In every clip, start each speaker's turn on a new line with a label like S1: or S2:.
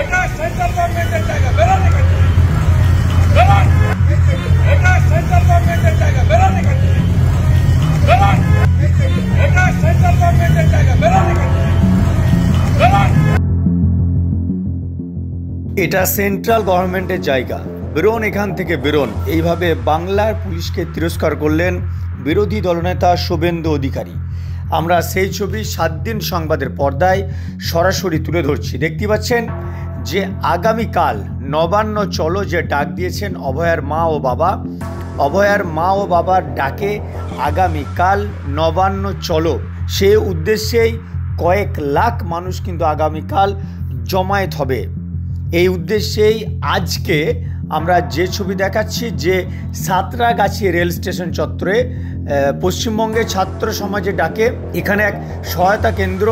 S1: এটা সেন্ট্রাল গভর্নমেন্টের জায়গা, বেরোন এখান থেকে, বেরোন। এটা সেন্ট্রাল গভর্নমেন্টের জায়গা, বেরোন এখান থেকে, বেরোন। এটা সেন্ট্রাল গভর্নমেন্টের জায়গা, বেরোন এখান থেকে, বেরোন।
S2: এটা সেন্ট্রাল গভর্নমেন্টের জায়গা, বেরোন এখান থেকে, বেরোন। এইভাবে বাংলার পুলিশকে তিরস্কার করলেন বিরোধী দলনেতা শুভেন্দু অধিকারী। আমরা সেই ছবি 7 দিন সংবাদের পর্দায় সরাসরি তুলে ধরছি। দেখতে পাচ্ছেন যে আগামীকাল নবান্ন চলো যে ডাক দিয়েছেন অভয়ার মা ও বাবা, অভয়ার মা ও বাবার ডাকে আগামীকাল নবান্ন চলো, সে উদ্দেশ্যেই কয়েক লাখ মানুষ কিন্তু আগামীকাল জমায়েত হবে। এই উদ্দেশ্যেই আজকে আমরা যে ছবি দেখাচ্ছি যে সাঁতরাগাছি রেল স্টেশন চত্বরে পশ্চিমবঙ্গে ছাত্র সমাজের ডাকে এখানে এক সহায়তা কেন্দ্র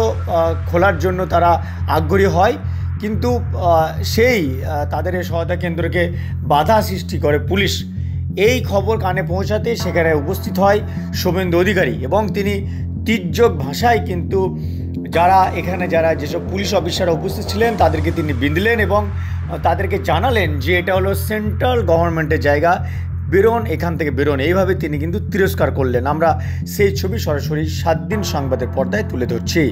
S2: খোলার জন্য তারা আগ্রহী হয়, কিন্তু সেই তাদের এই সহায়তা কেন্দ্রকে বাধা সৃষ্টি করে পুলিশ। এই খবর কানে পৌঁছাতে সেখানে উপস্থিত হয় শুভেন্দু অধিকারী এবং তিনি তীর্যক ভাষায় কিন্তু যারা যেসব পুলিশ অফিসাররা উপস্থিত ছিলেন তাদেরকে তিনি বিঁধলেন এবং তাদেরকে জানালেন যে এটা হলো সেন্ট্রাল গভর্নমেন্টের জায়গা, বেরোন এখান থেকে, বেরোন। এইভাবে তিনি কিন্তু তিরস্কার করলেন। আমরা সেই ছবি সরাসরি 7 দিন সংবাদের পর্দায় তুলে ধরছি।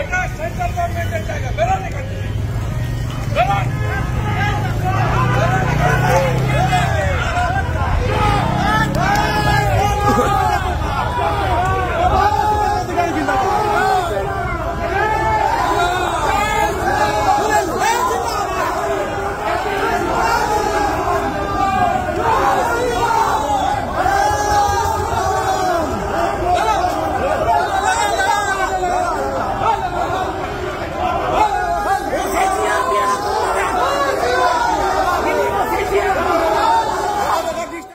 S1: এটা সেন্ট্রাল গভর্নমেন্টের জায়গা, বেরোন এখান থেকে, বেরোন।